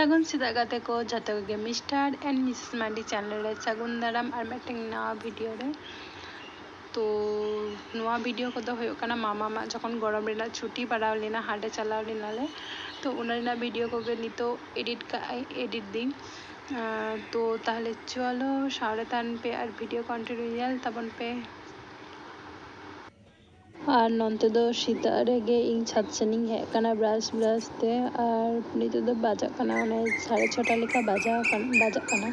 ᱥᱟᱹᱜᱩᱱ ᱥᱮᱛᱟᱜ ᱜᱟᱛᱮ ᱠᱚ ᱡᱷᱚᱛᱚ ᱠᱚᱜᱮ mister and Mrs Mandi channel ᱨᱮ ᱥᱟᱹᱜᱩᱱ ᱫᱟᱨᱟᱢ ᱟᱨ ᱢᱤᱫᱴᱟᱝ ᱱᱟᱣᱟ ᱵᱷᱤᱰᱤᱭᱳ ᱨᱮ। ᱛᱚ ᱱᱚᱣᱟ ᱵᱷᱤᱰᱤᱭᱳ ᱠᱚᱫᱚ ᱦᱩᱭᱩᱜ ᱠᱟᱱᱟ ᱢᱟᱢᱟᱢᱟᱜ ᱡᱚᱠᱷᱚᱱ ᱜᱚᱨᱚᱢ ᱨᱮᱱᱟᱜ ᱪᱷᱩᱴᱤ ᱯᱟᱲᱟᱣ ᱞᱮᱱᱟ ᱦᱟᱸᱰᱮ ᱪᱟᱞᱟᱣ ᱞᱮᱱᱟᱞᱮ। ᱛᱚ ᱚᱱᱟ ᱨᱮᱱᱟᱜ ᱵᱷᱤᱰᱤᱭᱳ ᱠᱚᱜᱮ ᱱᱤᱛᱚᱜ ᱮᱰᱤᱴ ᱫᱤᱧ। তো তাহলে চলো সাথে থাকুন পে আর ভিডিও কন্টিনিউ ᱧᱮᱞ ᱛᱟᱵᱚᱱ ᱯᱮ। আর নন্তে ᱫᱚ ᱥᱮᱛᱟᱜ ᱨᱮᱜᱮ ᱤᱧ ᱪᱷᱟᱫ ᱥᱮᱱᱤᱧ ᱦᱮᱡ ᱟᱠᱟᱱᱟ ᱵᱨᱟᱥ ᱛᱮ ᱟᱨ ᱱᱤᱛᱚᱜ ᱫᱚ ᱵᱟᱡᱟᱜ ᱠᱟᱱᱟ ᱚᱱᱮ 6:30 ᱞᱮᱠᱟ ᱵᱟᱡᱟᱜ ᱠᱟᱱᱟ।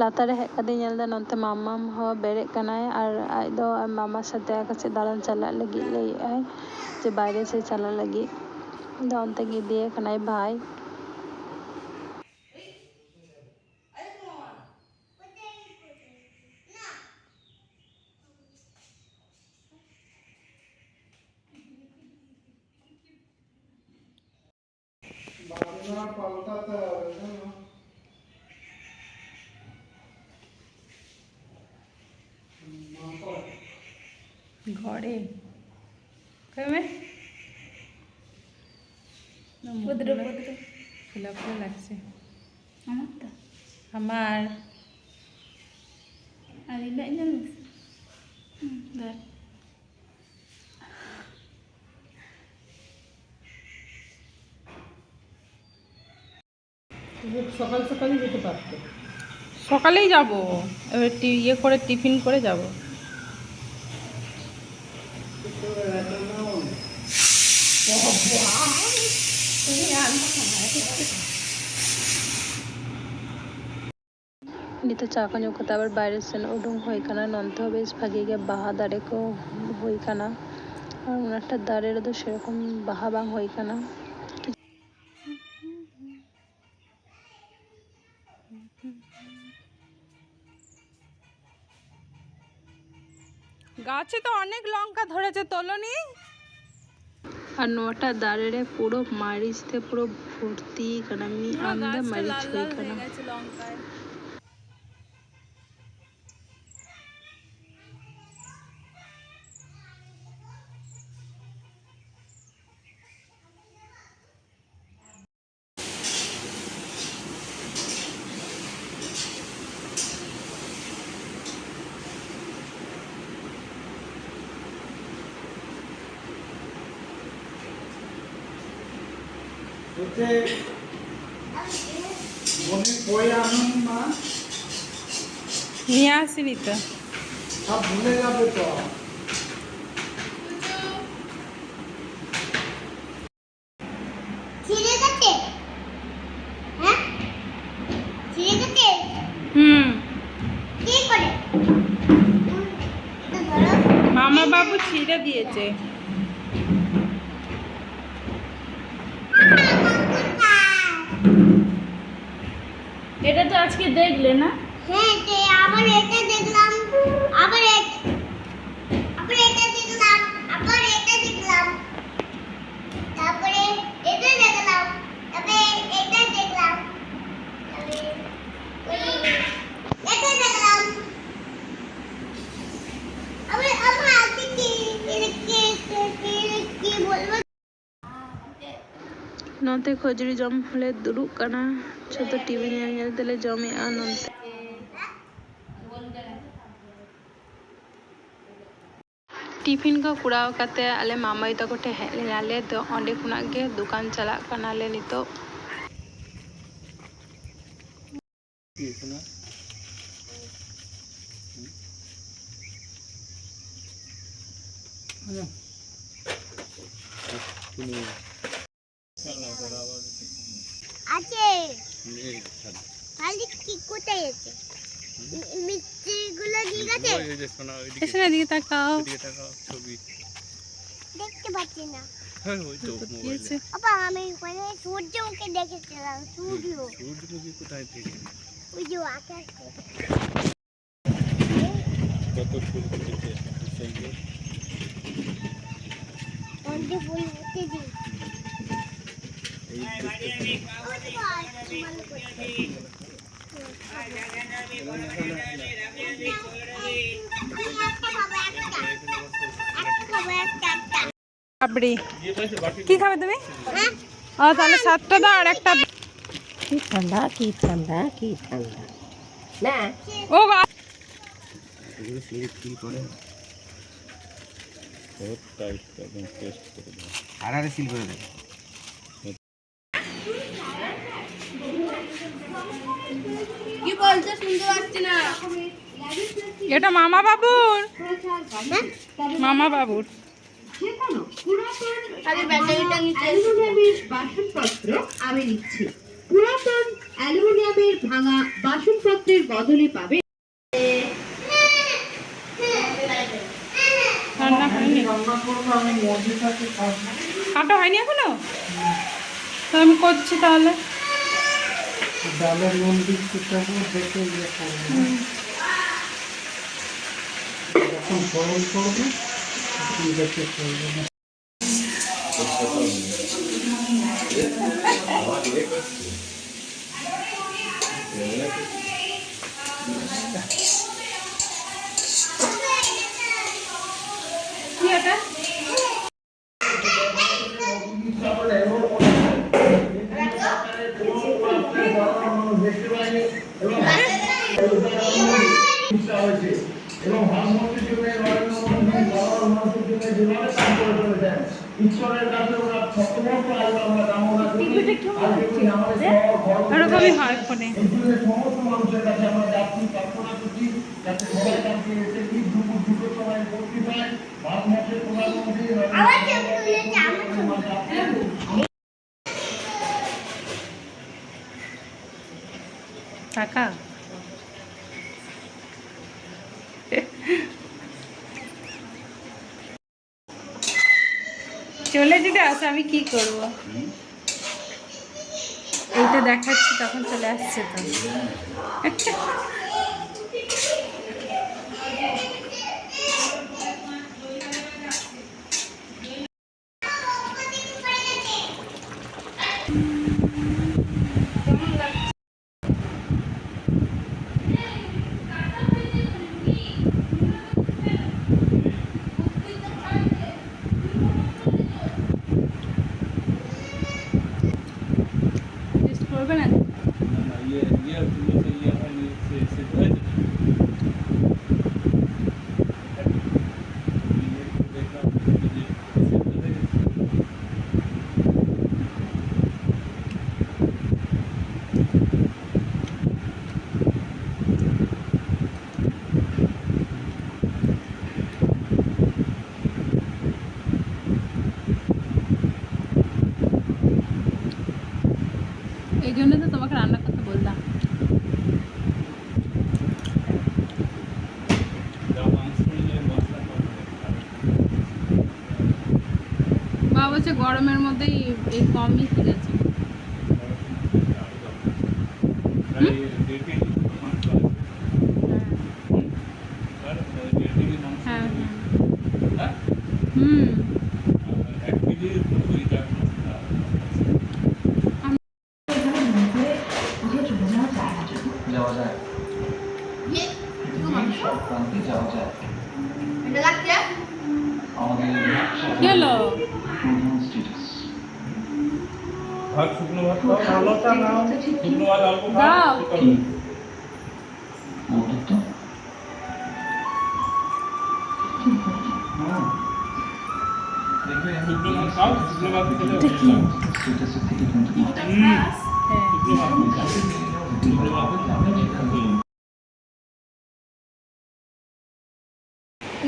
ᱞᱟᱛᱟᱨ ᱨᱮ ᱦᱮᱡ ᱠᱟᱛᱮ ᱧᱮᱞ ᱮᱫᱟ ᱱᱚᱱᱛᱮ ᱢᱟᱢᱟᱢ ᱦᱚᱸ ᱵᱮᱨᱮᱫ ᱠᱟᱱᱟᱭ ᱟᱨ ᱟᱡ ᱫᱚ ᱢᱟᱢᱟ ᱥᱟᱛᱮ ᱟᱠᱟᱥᱮᱫ ᱫᱟᱬᱟᱱ ᱪᱟᱞᱟᱜ ᱞᱟᱹᱜᱤᱫ ᱞᱟᱹᱭᱮᱫᱼᱟᱭ ᱡᱮ ᱵᱟᱭᱨᱮ ᱥᱮᱫ ᱪᱟᱞᱟᱜ ᱞᱟᱹᱜᱤᱫ। ᱟᱫᱚ ᱚᱱᱛᱮ ᱜᱮ ᱤᱫᱤᱭᱮ ᱠᱟᱱᱟᱭ ᱵᱷᱟᱭ। ঘরে ফুলা ফুলা লাগছে আমার আর সকাল সকালই যেতে পারতো। সকালেই যাব, এবার ইয়ে করে টিফিন করে যাব। ᱱᱤᱛᱚᱜ ᱪᱟ ᱠᱚ ᱧᱩ ᱠᱟᱛᱮ ᱟᱵᱟᱨ ᱵᱟᱭᱨᱮ ᱥᱮᱱ ᱩᱰᱩᱝ ᱦᱩᱭ ᱟᱠᱟᱱᱟ। ᱱᱚᱱᱛᱮ ᱦᱚᱸ ᱵᱮᱥ ᱵᱷᱟᱜᱤ ᱜᱮ ᱵᱟᱦᱟ ᱫᱟᱨᱮ ᱠᱚ ᱦᱩᱭ ᱟᱠᱟᱱᱟ ᱟᱨ ᱚᱱᱟᱴᱟ ᱫᱟᱨᱮ ᱨᱮᱫᱚ সেরকম বাহা বাং হই কানা। গাছে তো অনেক লঙ্কা ধরেছে তোলনি। আর নটা দাঁড়ে রে পুরো মারিচতে পুরো ভর্তি কানা মি আমদা মারিচ হই কানা। লঙ্কায় নিয়ে আসিনি তো সব ভুলে যাবে তো। মামা বাবু ছিঁড়ে দিয়েছে। এটা তো আজকে দেখলে না? হ্যাঁ, আবার এটা দেখলাম, আবার এটা দেখলাম, আবার এটা দেখলাম, তারপরে এটা দেখলাম, তারপরে এটা দেখলাম, এটা দেখলাম, আবার আমার আজকে কি বলবো। ᱱᱚᱛᱮ ᱠᱷᱚᱡᱩᱨᱤ ᱡᱚᱢ ᱦᱚᱞᱮ ᱫᱩᱲᱩᱵ ᱠᱟᱱᱟ ᱡᱚᱛᱚ ᱴᱤᱵᱷᱤ ᱧᱮᱞ ᱧᱮᱞ ᱛᱮᱞᱮ ᱡᱚᱢᱮᱜᱼᱟ। ᱱᱚᱛᱮ টিফিন ᱠᱚ ᱠᱩᱲᱟᱣ ᱠᱟᱛᱮ ᱟᱞᱮ ᱢᱟᱢᱟᱭ ᱛᱟᱠᱚ ᱴᱷᱮᱱ ᱦᱮᱡ ᱞᱮᱱᱟᱞᱮ। ᱛᱚ ᱚᱸᱰᱮ ᱠᱷᱚᱱᱟᱜ ᱜᱮ ᱫᱚᱠᱟᱱ ᱪᱟᱞᱟᱜ ᱠᱟᱱᱟᱞᱮ ᱱᱤᱛᱚᱜ। আছে খালি কি কোথায় আছে মিষ্টিগুলো ওই যে শোনা এসে এদিকে তাকাও। ওইদিকে তাকাও, ছবি দেখতে পাচ্ছি না। হ্যাঁ ওই তো মোবাইলে। বাবা আমি ওখানে সূর্যকে দেখেছিলাম, সূর্যমুখী কোথায় থেকে? ওই যে আকাশে। কত ফুল ফুটেছে সুন্দর। অন্ধে ফুল হতে দি। এই পাপড়ি কি খাবে তুমি? ও তাহলে 7টা দাও আর একটা। কি ঠান্ডা কি ঠান্ডা কি ঠান্ডা না ও এগুলো শরীর ফিল করে বহুত টাইট একদম টেস্ট করে দেয় আড়ারে সিল করে দেয়। কি বলছো শুনতে পাচ্ছি না এটা মামা বাবুর, মামা বাবুর। আরে ব্যাটারিটা নিচে অ্যালুমিনিয়ামের বাসনপত্র আমি নিচ্ছি। পুরাতন অ্যালুমিনিয়ামের ভাঙা বাসনপত্রের বদলে পাবে রান্না হয়নি, কাটা হয়নি এখনো, তো আমি করছি তাহলে। ডালের মন্দির দেখে যখন গরম করবে তখন দেখে করবে না। কি এটা? এবং ভারতবর্ষের জন্য নরেন্দ্র মোদী মানুষের জন্য যেভাবে কাজ করে চলেছেন, ঈশ্বরের কাছে ওরা শতবর্ষ আয়ু আমরা কামনা করি। আজকে আমাদের এরকমই হয় ফোনে। সমস্ত মানুষের কাছে আমরা যাত্রী প্রার্থনা করছি যাতে সবাই কাছে এসে ঠিক দুপুর দুটোর সময় উপস্থিত হয়। ভারতবর্ষের প্রধানমন্ত্রী টাকা চলে যদি আসে আমি কি করব? এইটা দেখাচ্ছি তখন চলে আসছে তো। টেস্ট করবে না? এই জন্য তো তোমাকে রান্না করতে বললাম। বাবা বলছে গরমের মধ্যেই এই কমই ঠিক আছে। হ্যাঁ হ্যাঁ হুম যাওয়া যায় সব প্রান্তে যাওয়া যায় এটা লাগছে আমাদের কি হলো? স্ট্যাটাস ভাত শুকনো ভাত খাও, শুকনো ভাত অল্প খাও। দাও। কি বলতো তো দেখবে শুকনো ভাত খাও, শুকনো ভাত খেতে ভালো লাগে। স্ট্যাটাসের থেকে কিন্তু হ্যাঁ শুকনো ভাত শুকনো ভাত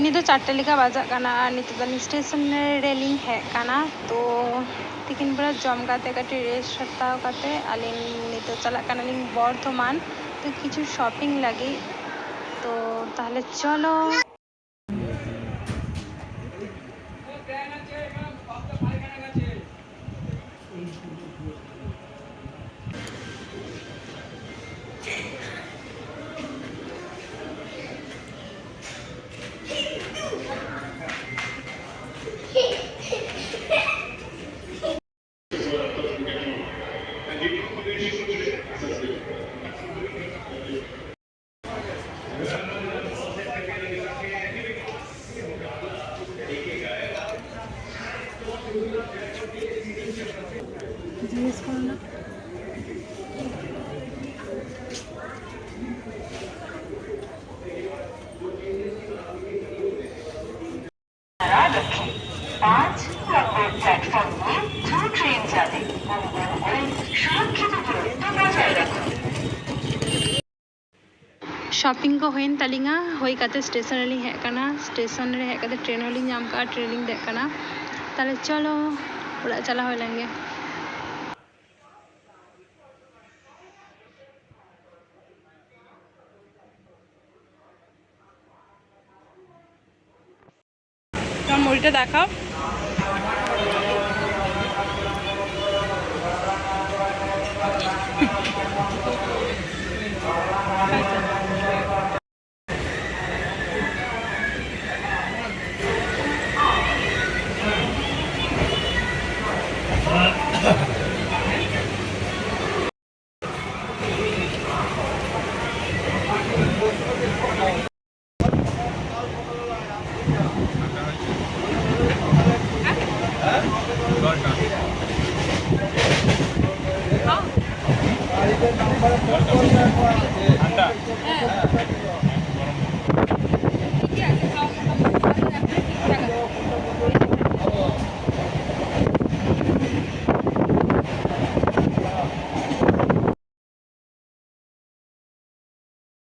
नितो 4 लिखा बाजा काना नितो द स्टेशन रेलिंग है काना तो तिकिन बड़ा जम गाते काटे रेस्ट करता काते आलिन नितो चला काना लिंग बर्धमान तो किछु शॉपिंग लगी তো তাহলে চলো। জিজ্ঞেস করো না। शॉपिंग को हुई तलिंगा हुई कते स्टेशन ली हेज कना स्टेशन रे हेज कते ट्रेन ली नाम का ट्रेनिंग दे कना ताले चलो उड़ा चला हो लेंगे। तो मुड़ीटा देखाओ।